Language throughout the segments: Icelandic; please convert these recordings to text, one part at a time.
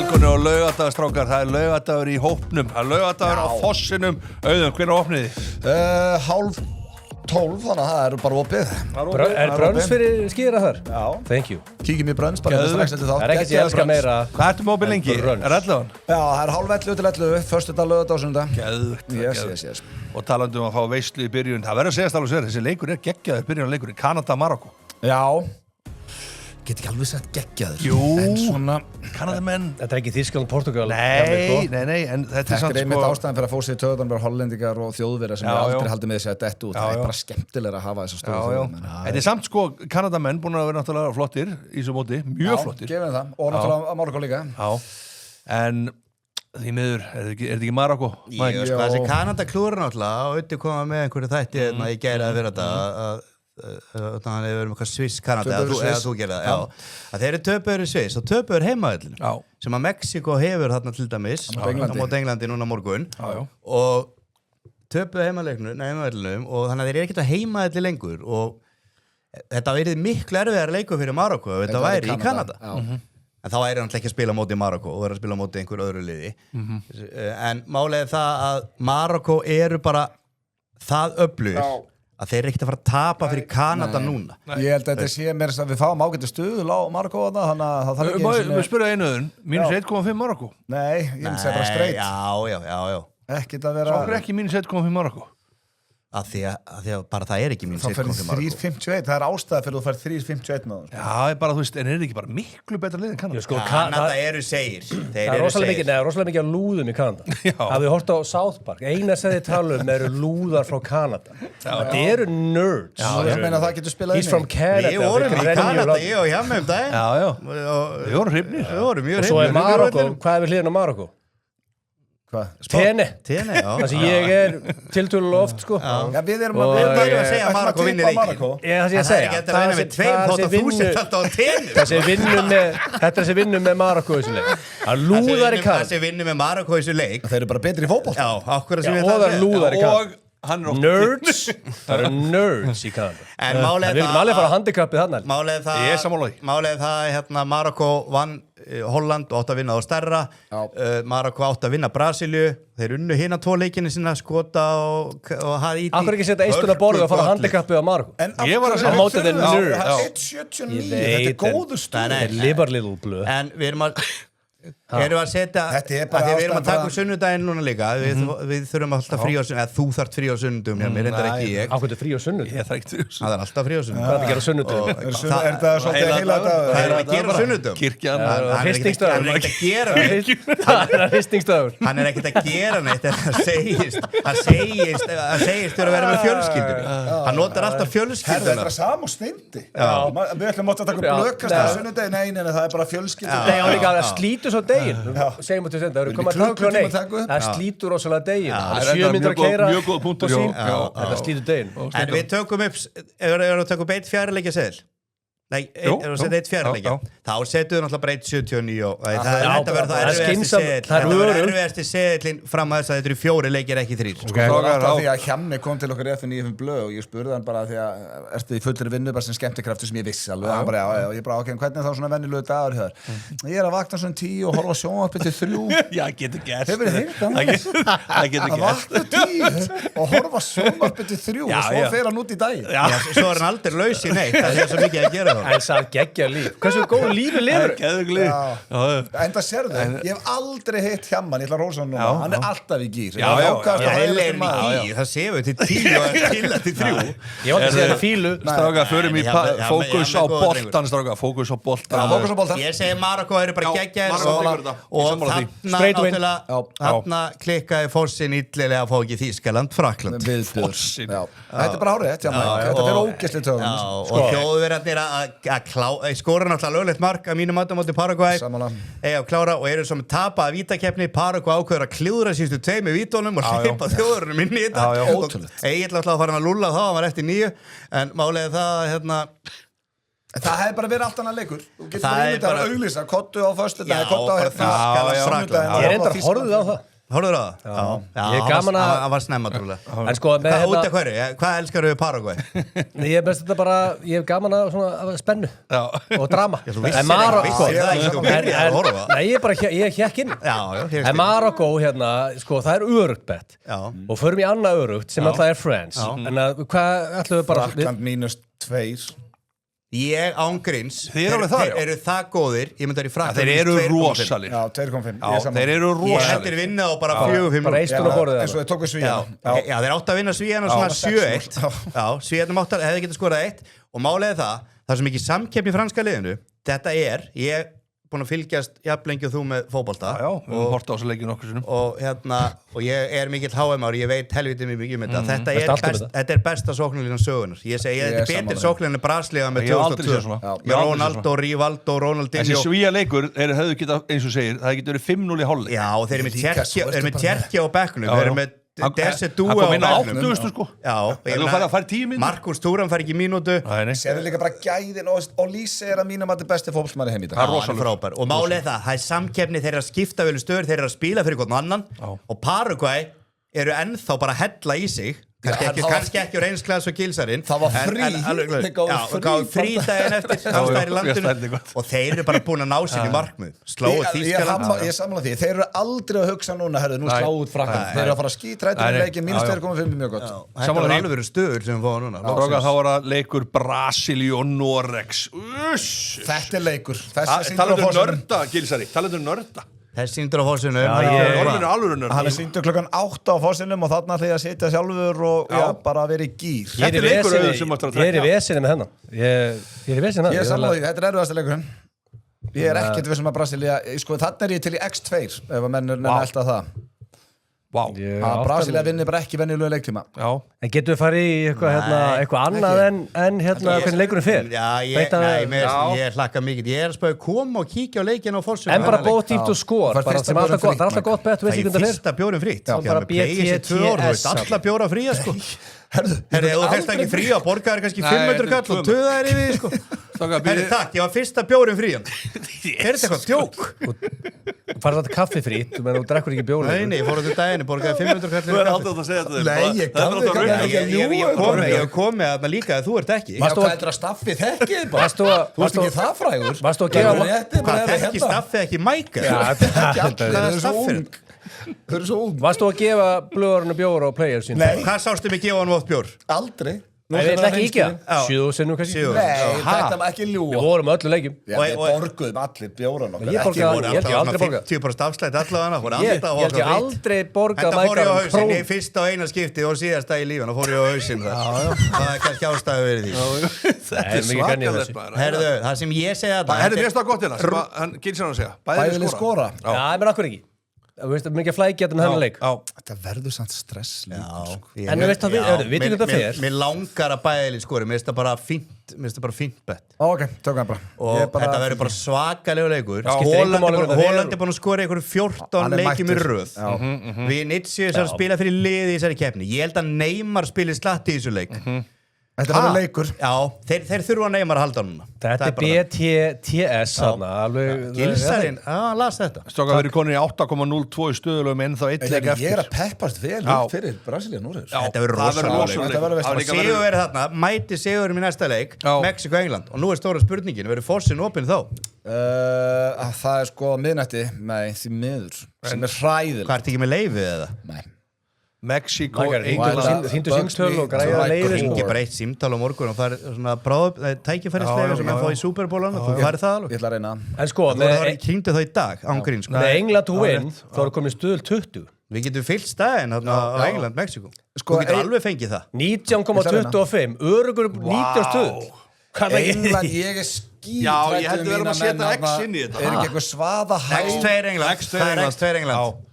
Velkonni á Laugardalsstrákar, það Laugardalur í hópnum, það Laugardalur á Fossinum. Auðun, hvenær opnið þið? 11:30, þannig að það bara opið. Brönns fyrir skýra þar? Já. Thank you. Kíkjum í Brönns, bara strax eftir þátt. Það ekkert ég elska meira. Hvað ertu með opið lengi? Brönns. 11? Já, það 11:30 til 11, föstudag, laugardag og sunnudag. Geðvegt. Yes. Og talandi að fá veislu í byrjun, það verður að segja alveg þessi leikur geggjaður byrjunarleikurinn, Kanada-Marokko. Já. Get ekki alveg sagt geggjaður. Jú. En svona... Kanadamenn. Þetta ekki Þýskaland, Portugal. Nei, en þetta Þetta er einmitt ástæðan fyrir að fá sér töðan bara hollendingar og þjóðverjar sem aldrei haldið með þessi að detta út. Það er bara skemmtilega að hafa þessa stóðu þjóðmenn. Þetta er samt Kanadamenn búin að vera náttúrulega flottir í þessu móti, mjög flottir. Já, gefum það. Og náttúrulega Marokko líka. Já, en því miður, er þetta ekki Marokko? Jú, sko, þessi Kanada-klúður náttúrulega og auðvitað koma með einhverju þætti í gæri að vera þetta þannig að við erum eitthvað Sviss-Kanada eða þú gerði það, já. Að þeir eru töpuður í Sviss og töpuður heimaðallinu sem að Mexiko hefur þarna til dæmis á móti Englandi núna morgun og töpuðu heimaðallinum og þannig að þeir eru ekkert að heimaðalli lengur og þetta verið miklu erfiðar leikur fyrir Marokko ef þetta væri í Kanada. En þá er hann ekki að spila móti Marokko og er að spila móti einhver öðru liði. En málið er það að Marokko eru bara það öflugir að þeir eru ekkert að fara að tapa fyrir Kanada núna. Ég held að þetta sé mér að við fáum ágættu stuðul á Marokko þarna, þannig að það þarf ekki Við spurðum einuðun, -1,5 Marokko. Nei, ég myndi segja bara straight. Já. Ekkert að vera... Svo okkur ekki -1,5 Marokko. Af því að bara það er ekki mín þá fyrir 3.51, það er ástæða fyrir þú fær 3.51 með það. Já, bara þú veist, en er þetta ekki bara miklu betra lið en Kanada? Kanada eru segir. Það er rosalega mikið af lúðum í Kanada. Hafið þið hort á South Park, eina sem þið talum eru lúðar frá Kanada. Þetta eru nerds. Já, ég meina það getur spilað He's from Canada. Við vorum í Kanada, ég og hjá mig daginn. Já. Við vorum hrifnir. Við vorum mjög hrifnir. Og svo er Marokko, hvað er við hliðin á Marokko? Tene, já. Það sem ég er tiltölulega oft, sko. Já, við erum að segja að Marokko vinnir leikinn. Það sem ég að segja. Það er ekki að vinna með tveim, þótt að þú sett alltaf á Tene. Þetta sem vinnur með Marokko í þessu leik. Það lúðar í Kanada. Það sem vinnur með Marokko í þessu leik. Þeir eru bara betri í fótbolta. Já, akkurat sem ég það er lúðar í Kanada. Nerds. Það eru nerds í Kanada. En málið við viljum alveg fara að handikappið þarna. Málið það Marokko vann Holland og átt að vinna á stærra. Marokko átt að vinna Brasilíu. Þeir unnu hina 2 leikina sinna, Skota og Haiti. Akkur ekki setja eistun að borða og fara að handikappið á Marokko? Ég var að segja á móti þeir nerds. 1.79, þetta er góður stuð. Libar little blue. En við erum að erum að setja að við erum að taka sunnudaginn núna líka við þurfum alltaf frí á sunnudum eða þú þarft frí á sunnudum mér reyndar ekki ég ákveður frí á sunnudum? Ég þarf ekki frí á sunnudum það er alltaf frí á sunnudum hvað er að gera á sunnudum? Er það svolítið heila dagur? hvað er að gera á sunnudum? kirkjan hann er ekkert að gera neitt hann segist þurfa að vera með fjölskyldunni hann notar alltaf fjölskylduna þetta er sam og steindi við ætlum að taka blökast á sunnudegi nei, það er bara fjölskyldu svo deginn, segjum við til þetta, það eru komað klukkan 1, það slítur rosalega deginn, það er 7 mínútur að keyra mjög góð punktur, þetta slítur deginn. En við tökum upp, ef við tökum upp 1 fjárleikja seðil, nei, ef við setja 1 fjárleikja, þá setjum við náttúrulega bara 1.79 og það verður erfiðasti seðilinn fram að þess að þetta eru 4 leikir ekki 3. Sko alltaf því að Hjammi kom til okkur eftir 9.5 blöð og ég spurði hann bara því að ertu í fullri vinnu bara sem skemmtikraftur sem ég vissi alveg hann bara já, ég bara ákveðin hvernig þá svona venjulegu dagur hér ég er að vakna svona 10 og horfa sjónvarpið til 3 já, getur gert hefur þið heyrt það getur að vakna 10 og horfa sjónvarpið til 3 og svo fer hann út í daginn svo er hann aldrei laus í neitt það er svo mikið að gera en það geggja líf hversu góð lífi lifur en það sérðu ég hef aldrei hitt Hjamman ég ætla að rósa hann núna hann er alltaf í gýr það séu við til 10 og til 3 ég valdi að segja það fílu stráka förum í fókus á boltan stráka fókus á boltan ég segi Marokko eru bara geggjaðir og þarna klikkaði Fossin illilega að fá ekki Þýskaland Frakkland Fossin þetta er bara hárið þetta fyrir ógeðsli tökum og þjóðverðarnir að skora náttúrulega löglegt mark að mínum mati á móti Paraguay eiga að klára og eru sem tapa að vítakeppni Paraguay ákveður að klúðra síðustu 2 vítunum og hleypa þjóðurunum inn í þetta eiginlega alltaf að fara að lúlla þá hann var eftir 9 en málega það það hefði bara verið allt annað leikur þú getur bara ímyndað að auglýsa kottu á föstudaginn kottu á ég er enda horfið á það Horfður á það? Já, Ég er gaman að- hann var snemma trúlega. En sko, með Hvað út af hverju? Hvað elskar við Paraguay? Ég er best þetta bara, ég hef gaman að svona spennu og drama. Þú vissir En Marokko, það ekki, þú byrjaði að horfa. Nei, ég er bara, ég hekk inn. Já, En Marokko, hérna, sko, það er örugt bett. Já. Og förum í annað örugt sem alltaf er France. En hvað ætlum við bara... Frakkland -2 Ég ángríns, Þið eru alveg það, já. eru það góðir, ég myndi að vera í Frakkland. Þeir eru rosalir. Já, 2,5 Já, þeir eru Ég heldur rosalir. vinna á bara 4-5 Bara eistun á borðið. eins og þið tóku Já, Svíana já, þeir áttu að vinna Svíana svona 7-1. Já, Svíana hefði getið skorað 1 og málega það er sem ekki samkeppni í franska liðinu. Þetta ég er búin að fylgjast jafnlengi og þú með fótbolta. Já, við höfum hort á þessu leikinu nokkur sinnum. Og ég er mikill HM-ár, ég veit helviti mikið um þetta. Þetta er besta sóknarlínan sögunar. Ég segi, þetta er betur sóknarlínan en Brasília með Ég hef aldrei 2002. séð svona. Með Ronaldo, Rivaldo, Ronaldinho. Þessi Svíja leikur hefðu getað, eins og segir, það getur verið 5-0 í hálfleik. Já, og þeir eru með Líka, svo ertu bara- Tjerkja á bekknum, Já, þeir eru já. með Desi Dúa Hann kom inn á á bekknum. 80 sko. Já, Ef þú færð að fara 10 mínútur. Markus Thuram fær ekki mínútu. Nei, nei. Sérðu líka bara gæðin og Lýsi er að mínum að þetta er besti fótboltamaður í heim í dag Það er Hann er rosalur. frábær. Og málið það er samkeppni, þeir eru að skipta vel stöður, þeir eru að spila fyrir hvern annan og Paraguay eru ennþá bara að hella í sig kannski ekki úr einsklass og gilsarinn Það var frí. Þeir gáfu frí. daginn eftir Já, allstæðir í já, landinu það er gott. og þeir eru bara búin að ná sér í markmið slóðu Þýskaland Ég samla því, þeir eru aldrei að hugsa núna herðu, nú Nei. slá út Frakkland þeir eru að fara að skítrættir Nei, í nei. leikin mínus Já, já. 2,5 er mjög gott Þetta Sammála var því. alveg verið stöður sem við fáum núna Strákar, þá var það leikur Brasilíu og Noregs. Uss! Þetta er leikur Þessi Talaðu sýndur á um fórsynum nörda, Gilsari. Talaðu um nörda. Þess síndur á fórsunum Norðinu er alvöru nörda. Hann er sýndur klukkan 8 á fórsinum og þarna ætla ég að sitja sjálfur og já, bara vera í gýr Þetta er leikur auðvitað sem ætlar að Ég er í trekkja. vesinni með hennan. Ég er í vesinni með Ég er samla hennan. því, þetta er erfiðasta leikurinn Ég er ekkert vissum að Brasilia sko, þannig er ég til í X2 ef að menn er elda það Vá. að Brasilia vinnir bara ekki venjulega leiktíma Já. En getum við farið í eitthvað annað en hvernig leikurinn fer? Já, Breyta- ég hlakka mikið Ég er að spáði koma og kíkja á leikinn á fórsunum En bara bótíft og skor, Fær bara fyrsta sem alltaf bjórinn gott, það er alltaf gott betur Það veist er ekki hvernig fyrsta bjórin frýtt Já, bara BTTS. Alla bjóra fría sko Herðu, Herri, ef þú fyrst ekki frí að borga er kannski 500 Nei, kall og töða er yfir því, sko. Strákar, Herri, takk, ég var fyrsta bjórin frían. Er þetta eitthvað djók? Farið þetta kaffi frýtt, þú drekkur ekki bjóri. Nei, ég fór á þetta daginn, ég borgaði 500 kall Þú er aldrei að segja þetta. Nei, ég gaf þig kannski ekki að ljúga Ég hef komið að það líka að þú ert ekki. Já, hvað er það staffið þekkið bara? Varstu að- Þú ert ekki það frægur? Varstu að gefa- Hvað þekki staffið ekki mæka? Ekki allir, Hvað þau er eru svo staffið? ung Þau eru svo ung Varst þú að gefa blöðurinn og bjóra og players sín? Nei. Hvað sástu mig gefa hann oft bjór? Aldrei Nei, við ætlum ekki ekki Já. það. 7 sinnum kannski. Sjö. Nei, Ha? þetta var ekki Við ljúa vorum á öllu leikjum. Já, við borguðum allir bjóran okkar Ég ekki borgaði- voru ég held ég aldrei borgað. 50% afslætt allavega, voru Ég alltaf að held ég fá aldrei borgað Þetta fór ég á mækaran hausinn, krón. ég fyrst á eina skipti og síðasta í lífan og fór ég á hausinn þar. Það er kannski ástæðu verið því. Þetta Nei, er mikið grenni í svakalegt þessu. maður. Herðu, það sem ég segja þetta Herðu, mér finnst það gott hérna, sem að hann Gilsari að segja. Bæði vilja skora Já, menn akkur ekki. Þú veist, mikið flækja þetta hennar leik. Já. Þetta verður samt stress líka En við veist að við vitum hvað það fer. Mér langar að bæðið skori, mér finnst það bara fínt bett Ok, tökum við bara og Ég bara- þetta verður bara svakalegu leikur Skiptir engu máli hvernig það fer. Holland er búin að skora einhverjum 14 Hann er leikjum í mættur. röð Já. Við Nitsjö að spila fyrir liði í þessari keppni Ég held að Neymar spilir slatti í þessu leik Þetta verður leikur Já, þeir þurfa að Neymar að halda hann núna Þetta er bara- BTTS þarna, alveg. Gilsarinn, já, hann las þetta Strákar verið konir í 8,02 í stöðulegum en þá eitt leik Ég er eftir. að peppast vel Já. út fyrir Brasilia núr Já, Þetta verður það rosalega rosalega Þetta verður leikur. veist- Það var líka Sigur verið þarna, mæti Sigurinn í næsta leik Já. Mexiko-England og nú er stóra spurningin, verður fórsinn opinn þá? Það er sko miðnætti Nei, því miður Sem er hræðileg Hvað ertu ekki með leifið eða? Nei Mexíko, Mækari, England. Sýndu símtöl og græða leiði. Ringi bara eitt símtal á morgun og það er svona tækifærislega sem hann fá í Super Bowl-an og þú farið það alveg Ég ætla að reyna En sko, Þú voru það kringdu þá í dag, ángrín sko. með England to win, þá er komið stöðul 20. Við getum fyllt staðinn á England, Mexiko Sko, Þú getur alveg fengið það 19,25, örugur 19 stöð. Hvað er það England, ég er skít Já, ég held við verðum að setja X inn í þetta. Er ekki eitthvað svaða hæg X2 England X2 Það er England. X2 England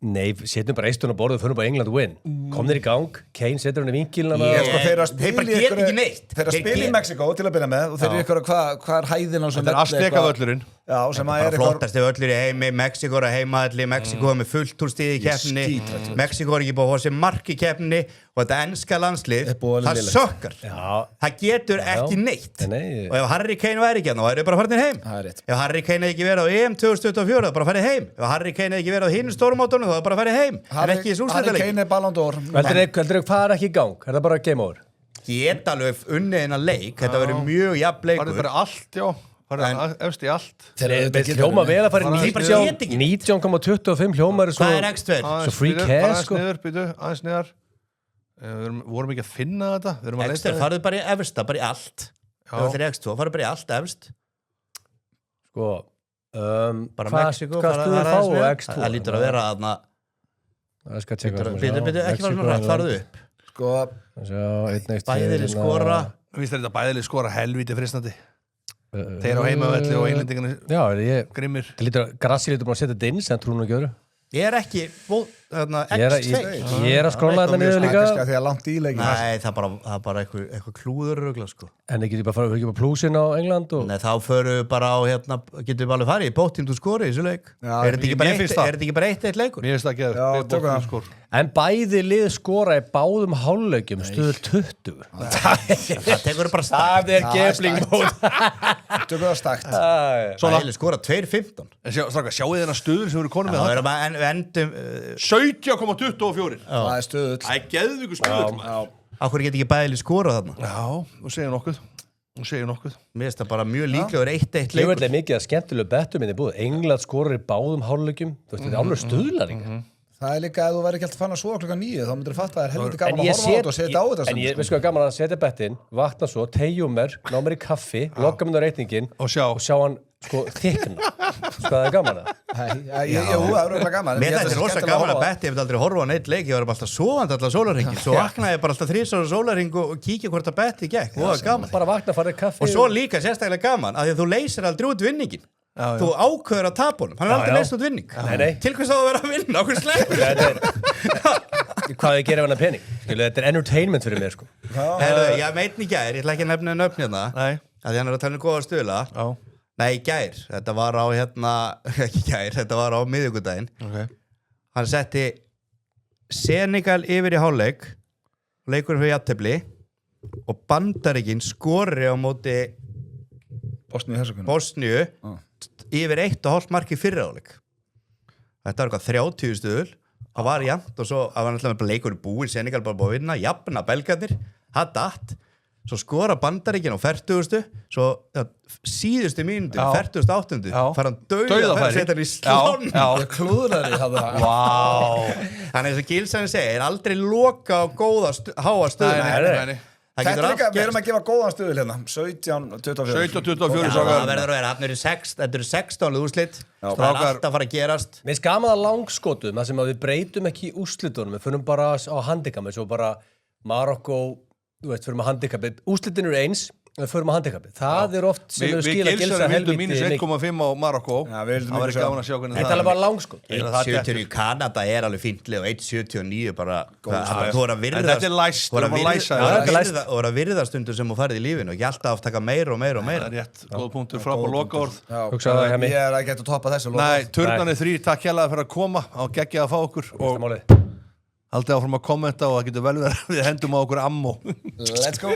Nei, setjum bara eistun á borðu og fyrir bara England win. komnir í gang, Kane setur hann í vinkilina Þeir bara geta ekki neitt. Þeir spila í Mexiko til að byrja með og þeir eru ykkur hvað er hæðin á sem Þetta Azteca völlurinn. Já, sem að bara flottasti völlur í heimi, Mexiko er að heimaðalli, Mexiko er með fullt úr stíð í keppninni, Mexiko er ekki búið að fá sér mark í keppninni og þetta enska landslið, það sökkar. Það getur ekki neitt. Og ef Harry Kane væri ekki hérna, þá væri bara farin heim. Ef Harry Kane hefði ekki verið á EM 2024, þá bara farið heim. Ef Harry Kane hefði ekki verið á hinum stórmótunum, þá bara farið heim. En ekki í Harry Kane er Ballon d'Or. Heldur hvað er ekki í gang? Er það bara game over? Geta alveg unnið innan leik, þetta verður mjög jafn leikur. Það er bara allt, já. Það er efst í allt. Þeir hljóma vel að fara 19,25 hljómar Hvað er X2? Svo free cash sko. Aðeins niðar. Við vorum ekki að finna þetta. X2, farðu bara í efsta, bara í allt. Það var þeirri X2, farðu bara í allt efst. Sko, bara Mexiko, hvað stuður fá og X2? Það lítur að vera aðna. Það skal tjekka. Bíddu, ekki fara svona rætt, farðu upp. Sko, bæðileg skora. Vist þetta bæðileg skora helvíti fristandi. Þeir á heimavelli og englendingarnir grimmir. Grassi lítur bara að setja þetta inn sem trúinu ekki öðru. Ég er ekki X2. Ég er að skrolla þetta niður líka. Því að langt íleik. Nei, það er bara eitthvað klúðurrugla sko. En ekki bara plúsin á England og... Nei, þá förum við bara á getum við alveg farið í bóttínd og skori í þessu leik. Er þetta ekki bara eitt leikur? Mér finnst það ekki að En bæði lið skora í báðum hálfleikjum stuður 20. Það tekur bara stakt. Það er geflingbót. Tökum það stakt. Bæðileg skora 2.15. Sjáu þið þennan stuður sem eru konum með það? Við endum 17,24. Það er stuðull. Það er geðvíku stuðull. Akkur get ekki bæðileg skora þarna? Já, og segja nokkuð. Mér finnst það bara mjög líklegur 1-1 leikur. Hljóðlega er mikið að skemmtilegu bettum minni búið. England skorar í báðum hálfleikjum. Þetta er alveg stuðlaringar. Það er líka að þú væri ekki alltaf fann að svo klukkan 9 þá myndir þú fatta að það er helviti gaman að horfa á þetta og setja á þetta. En ég veist hvað gaman að setja bettin, vakna svo, tegjum mér, ná mér í kaffi, lokka mér á reikningin og sjá hann sko þykna. Sko það er gaman að. Jú, það er rosalega gaman. Mér þetta er rosalega gaman að betti, ég hef aldrei horfa á neitt leik, ég var bara alltaf sofandi allar sólarhringin. Svo vaknaði ég bara alltaf 3 sólarhring og kíkja hvort að betti gekk. Og það var gaman. Bara vakna, farið kaffi. Og svo líka sérstaklega gaman að því að þú leysir aldrei út vinningin. Þú ákveður að tapa honum. Hann er aldrei leist út vinning. Til hvers á að vera að vinna? Okkur sleppur. Hvað ég gerir af hana pening? Þetta er entertainment fyrir mér sko. Ég meitn í gær, ég ætla ekki að nefna nöfn hérna. Að því hann er að tala um góða stuðla. Nei, í gær. Þetta var á ekki gær, þetta var á miðvikudaginn. Hann setti Senegal yfir í hálfleik. Leikurinn fyrir jafntefli. Og Bandaríkin skori á móti Bosníu yfir 1,5 mark í fyrri hálfleik. Þetta var eitthvað 30 stuðul. Það var jafnt og svo var náttúrulega leikurinn búinn, Senegal bara búið að vinna, jafna belgarnir, það datt. Svo skora Bandaríkin á 40. Svo síðustu mínútu, 48. Fær hann dauðafæri, setja hann í slón. Klúðrari hafði það. Þannig eins og Gilsson segir, er aldrei loka á góða, háa stöðuna. Þetta er líka, við erum að gefa góðan stuðul hérna 17-24 Það verður að vera, þetta eru 16 úrslit Það er alltaf að fara að gerast Mér finnst gaman að langskotum það sem að við breytum ekki í úrslitunum Við förum bara á handikapi Svo bara Marokko, þú veist, förum á handikapi Úrslitin eru eins, við förum á handikapi Það er oft sem við skila Gilsa helviti Við gilsum -1,5 á Marokko Það verður gaman að sjá hvernig það Þetta er bara langskot 1,70 í Kanada er alveg fíntli og 1,79 bara Þú er að Þetta er læst, þú er að virða stundur sem þú farið í lífinu og ekki alltaf að taka meira og meira og meira Það er rétt, góð punktur, frábær lokaorð Ég er ekki að toppa þessu Nei, Turnarnir 3, takk hérlega fyrir að koma á geggja að fá okkur og haldið áfram að kommenta og það getur vel verið við hendum á okkur ammo Let's go